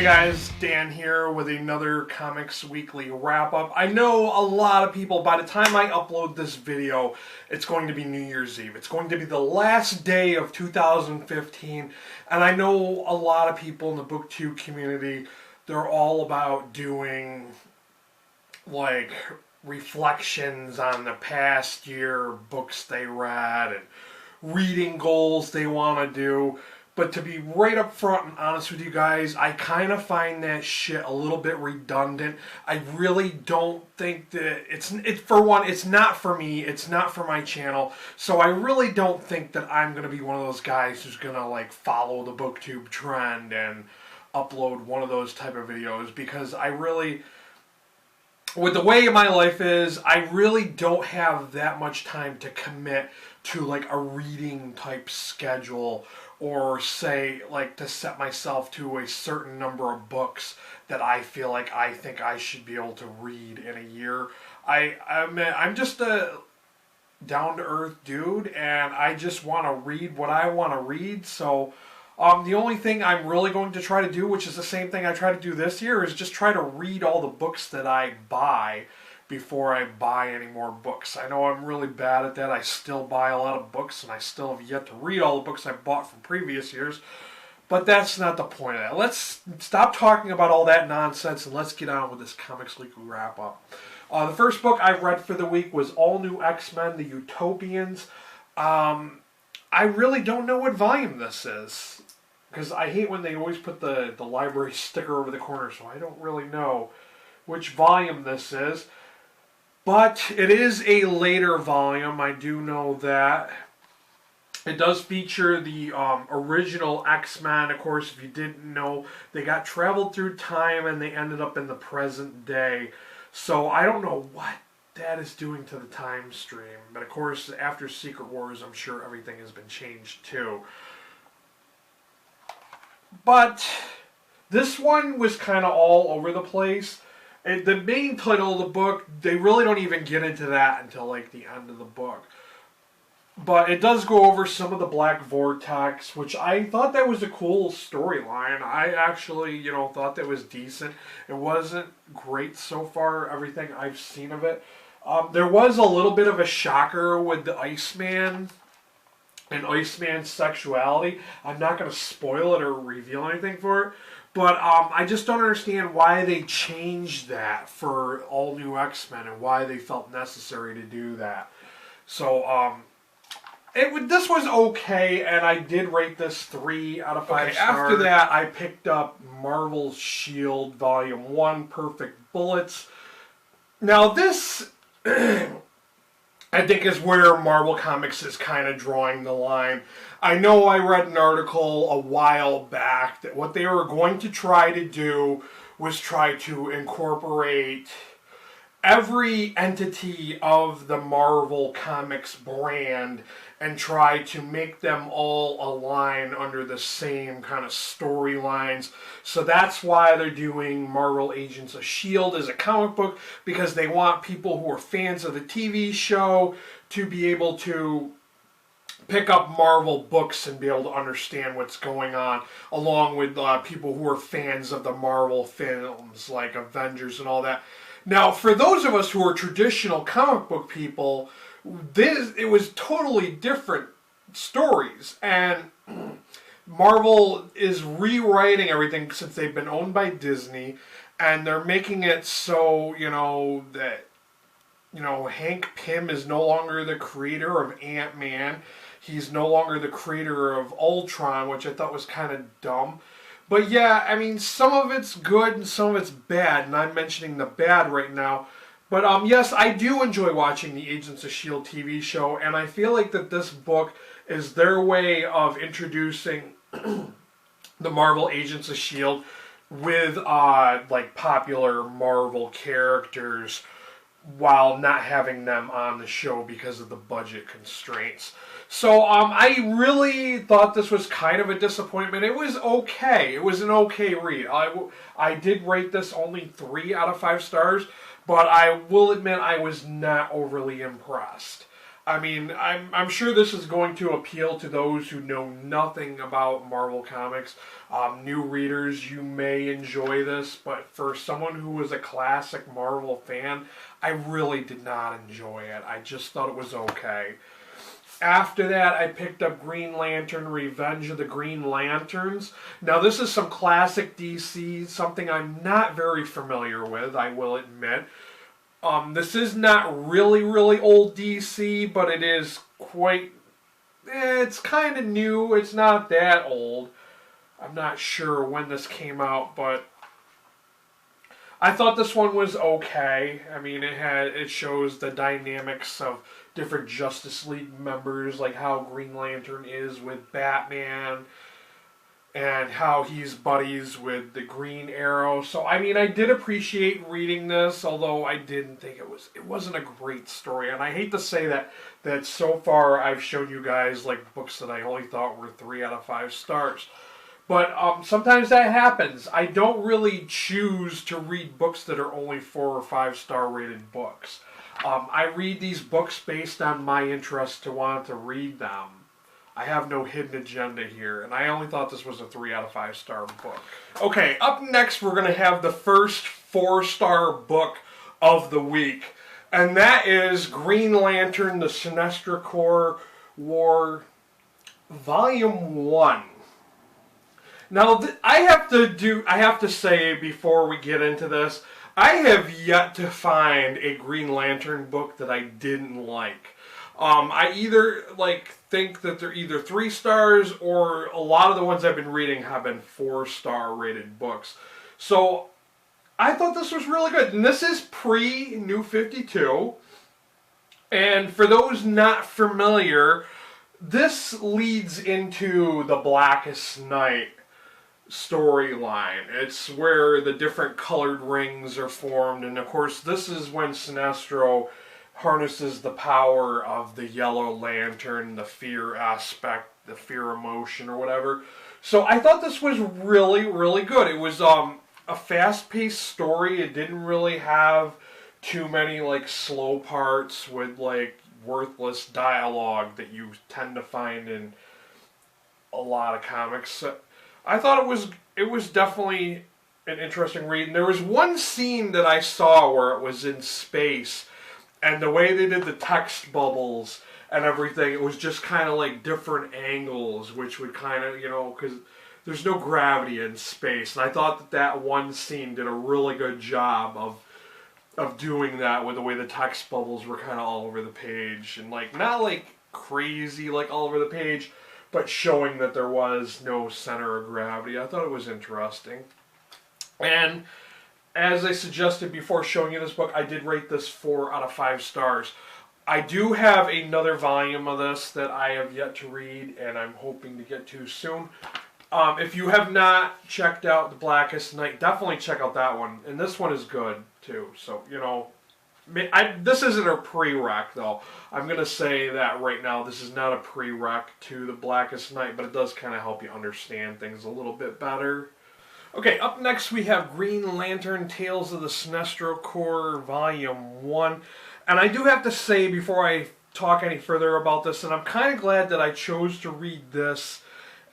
Hey guys, Dan here with another Comics Weekly wrap-up. I know a lot of people, by the time I upload this video, it's going to be New Year's Eve. It's going to be the last day of 2015, and I know a lot of people in the BookTube community, they're all about doing, like, reflections on the past year, books they read, and reading goals they want to do. But to be right up front and honest with you guys, I kind of find that shit a little bit redundant. I really don't think that for one, it's not for me, it's not for my channel. So I really don't think that I'm going to be one of those guys who's going to like follow the BookTube trend and upload one of those type of videos, because I really, with the way my life is, I really don't have that much time to commit to like a reading type schedule, or say like to set myself to a certain number of books that I feel like I think I should be able to read in a year. I'm just a down-to-earth dude, and I just want to read what I want to read. So the only thing I'm really going to try to do, which is the same thing I try to do this year, is just try to read all the books that I buy before I buy any more books. I know I'm really bad at that. I still buy a lot of books, and I still have yet to read all the books I bought from previous years. But that's not the point of that. Let's stop talking about all that nonsense, and let's get on with this Comics Weekly wrap-up. The first book I read for the week was All New X-Men, The Utopians. I really don't know what volume this is, because I hate when they always put the library sticker over the corner, so I don't really know which volume this is. But it is a later volume, I do know that. It does feature the original X-Men. Of course, if you didn't know, they got traveled through time and they ended up in the present day. So I don't know what that is doing to the time stream. But of course, after Secret Wars, I'm sure everything has been changed too. But this one was kind of all over the place. And the main title of the book, they really don't even get into that until like the end of the book. But it does go over some of the Black Vortex, which I thought that was a cool storyline. I actually, thought that was decent. It wasn't great so far, everything I've seen of it. There was a little bit of a shocker with the Iceman and Iceman's sexuality. I'm not going to spoil it or reveal anything for it. But I just don't understand why they changed that for All New X-Men and why they felt necessary to do that. So this was okay, and I did rate this 3 out of 5 stars. After that, I picked up Marvel's S.H.I.E.L.D. Volume 1, Perfect Bullets. Now this, I think, is where Marvel Comics is kind of drawing the line. I know I read an article a while back that what they were going to try to do was try to incorporate every entity of the Marvel Comics brand and try to make them all align under the same kind of storylines. So that's why they're doing Marvel Agents of S.H.I.E.L.D. as a comic book, because they want people who are fans of the TV show to be able to pick up Marvel books and be able to understand what's going on, along with people who are fans of the Marvel films like Avengers and all that. Now, for those of us who are traditional comic book people, it was totally different stories, and Marvel is rewriting everything since they've been owned by Disney, and they're making it so, that, Hank Pym is no longer the creator of Ant-Man. He's no longer the creator of Ultron, which I thought was kind of dumb. But yeah, I mean, some of it's good and some of it's bad, and I'm mentioning the bad right now. But yes, I do enjoy watching the Agents of S.H.I.E.L.D. TV show, and I feel like that this book is their way of introducing the Marvel Agents of S.H.I.E.L.D. with like popular Marvel characters, while not having them on the show because of the budget constraints. So I really thought this was kind of a disappointment. It was okay. It was an okay read. I did rate this only 3 out of 5 stars, but I will admit I was not overly impressed. I mean, I'm sure this is going to appeal to those who know nothing about Marvel Comics. New readers, you may enjoy this, but for someone who was a classic Marvel fan, I really did not enjoy it. I just thought it was okay. After that, I picked up Green Lantern Revenge of the Green Lanterns. Now, this is some classic DC, something I'm not very familiar with, I will admit. This is not really, really old DC, but it is quite... it's kind of new. It's not that old. I'm not sure when this came out, but I thought this one was okay. I mean, it shows the dynamics of different Justice League members, like how Green Lantern is with Batman, and how he's buddies with the Green Arrow. So I mean, I did appreciate reading this, although I didn't think it wasn't a great story. And I hate to say that so far I've shown you guys like books that I only thought were 3 out of 5 stars. But sometimes that happens. I don't really choose to read books that are only 4 or 5 star rated books. I read these books based on my interest to want to read them. I have no hidden agenda here, and I only thought this was a 3 out of 5 star book. Okay, up next we're going to have the first 4-star book of the week, and that is Green Lantern, the Sinestro Corps War, Volume 1. Now, I have to say before we get into this, I have yet to find a Green Lantern book that I didn't like. I either think that they're either 3 stars, or a lot of the ones I've been reading have been 4-star rated books. So I thought this was really good, and this is pre-New 52. And for those not familiar, this leads into the Blackest Night storyline. It's where the different colored rings are formed, and of course this is when Sinestro harnesses the power of the Yellow Lantern, the fear aspect, the fear emotion or whatever. So I thought this was really, really good. It was a fast-paced story. It didn't really have too many slow parts with worthless dialogue that you tend to find in a lot of comics. I thought it was definitely an interesting read. And there was one scene that I saw where it was in space, and the way they did the text bubbles and everything, it was just kind of like different angles, which would kind of, because there's no gravity in space. And I thought that one scene did a really good job of doing that with the way the text bubbles were kind of all over the page. And not crazy all over the page, but showing that there was no center of gravity. I thought it was interesting. And as I suggested before showing you this book, I did rate this 4 out of 5 stars. I do have another volume of this that I have yet to read, and I'm hoping to get to soon. If you have not checked out The Blackest Night, definitely check out that one. And this one is good, too. So, this isn't a prereq, though. I'm going to say that right now. This is not a prereq to The Blackest Night, but it does kind of help you understand things a little bit better. Okay, up next we have Green Lantern Tales of the Sinestro Corps Volume 1. And I do have to say before I talk any further about this, and I'm kind of glad that I chose to read this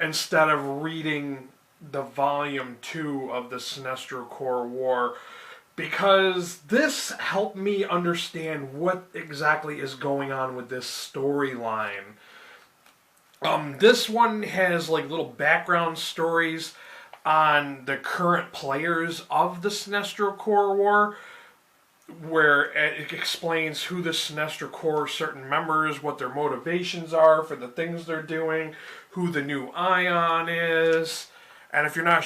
instead of reading the Volume 2 of the Sinestro Corps War, because this helped me understand what exactly is going on with this storyline. This one has little background stories on the current players of the Sinestro Corps War, where it explains who the Sinestro Corps, certain members, what their motivations are for the things they're doing, who the new Ion is. And if you're not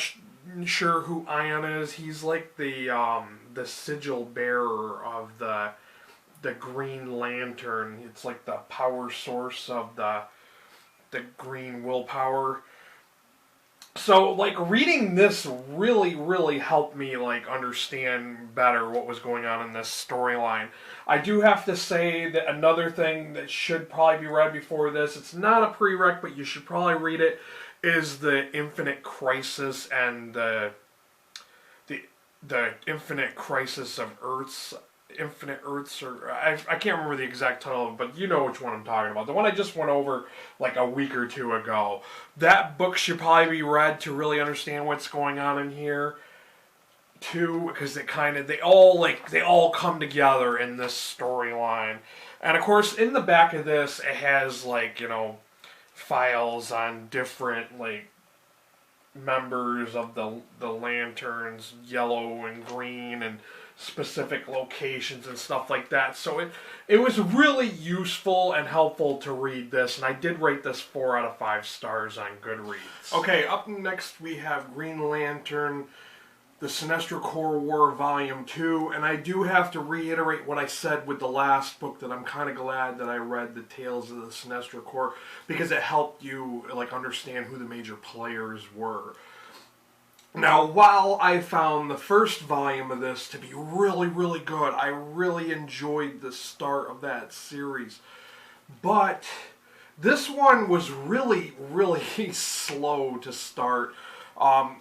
sure who Ion is, he's like the sigil bearer of the Green Lantern. It's like the power source of the green willpower. So, reading this really, really helped me, understand better what was going on in this storyline. I do have to say that another thing that should probably be read before this, it's not a prereq, but you should probably read it, is the Infinite Crisis and the Infinite Crisis of Earths. Infinite Earths, or I can't remember the exact title, but you know which one I'm talking about. The one I just went over like a week or two ago. That book should probably be read to really understand what's going on in here too, because they all come together in this storyline. And of course, in the back of this, it has like, files on different like members of the lanterns, yellow and green, and specific locations and stuff like that. So it was really useful and helpful to read this, and I did rate this 4 out of 5 stars on Goodreads. Okay, up next we have Green Lantern, the Sinestro Corps War Volume 2, and I do have to reiterate what I said with the last book, that I'm kind of glad that I read the Tales of the Sinestro Corps, because it helped you like understand who the major players were. Now, while I found the first volume of this to be really, really good, I really enjoyed the start of that series, but this one was really, really slow to start.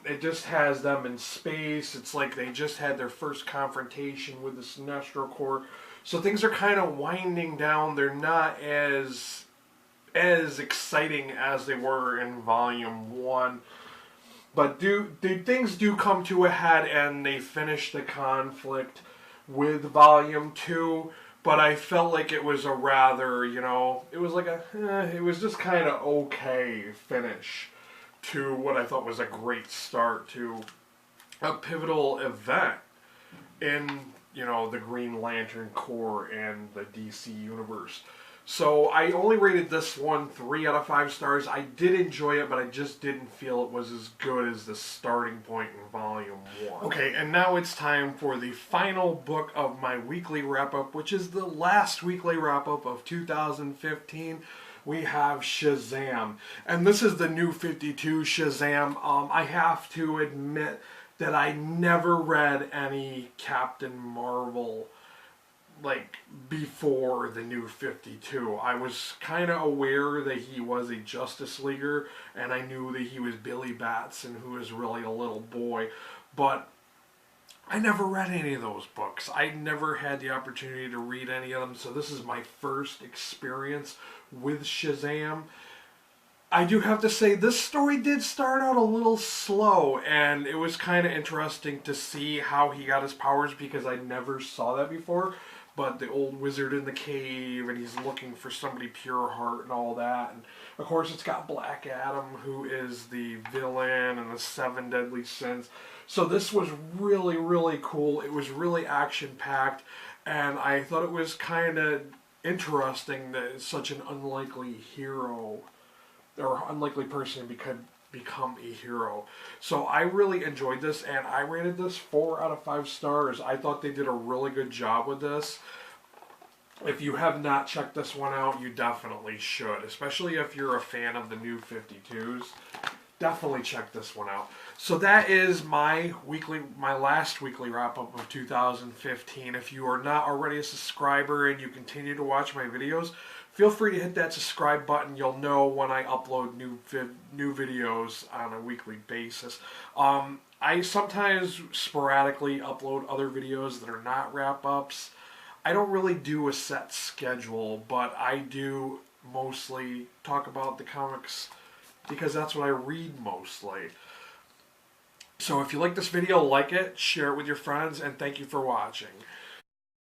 It just has them in space. It's like they just had their first confrontation with the Sinestro Corps. So things are kind of winding down. They're not as exciting as they were in Volume 1. But things do come to a head, and they finish the conflict with Volume 2. But I felt like it was a rather, it was like it was just kind of okay finish to what I thought was a great start to a pivotal event in, the Green Lantern Corps and the DC Universe. So I only rated this one 3 out of 5 stars. I did enjoy it, but I just didn't feel it was as good as the starting point in Volume 1. Okay, and now it's time for the final book of my weekly wrap-up, which is the last weekly wrap-up of 2015. We have Shazam, and this is the New 52 Shazam. I have to admit that I never read any Captain Marvel like before the New 52. I was kind of aware that he was a Justice Leaguer, and I knew that he was Billy Batson, who was really a little boy, but I never read any of those books. I never had the opportunity to read any of them, so this is my first experience with Shazam. I do have to say, this story did start out a little slow, and it was kind of interesting to see how he got his powers, because I never saw that before. But the old wizard in the cave, and he's looking for somebody pure heart and all that. And of course, it's got Black Adam, who is the villain, and the 7 deadly sins. So this was really, really cool. It was really action-packed, and I thought it was kind of interesting that such an unlikely hero, or unlikely person, could become a hero. So I really enjoyed this, and I rated this 4 out of 5 stars. I thought they did a really good job with this. If you have not checked this one out, you definitely should, especially if you're a fan of the New 52s. Definitely check this one out. So that is my last weekly wrap-up of 2015. If you are not already a subscriber and you continue to watch my videos, feel free to hit that subscribe button. You'll know when I upload new videos on a weekly basis. I sometimes sporadically upload other videos that are not wrap-ups. I don't really do a set schedule, but I do mostly talk about the comics because that's what I read mostly. So if you like this video, like it, share it with your friends, and thank you for watching.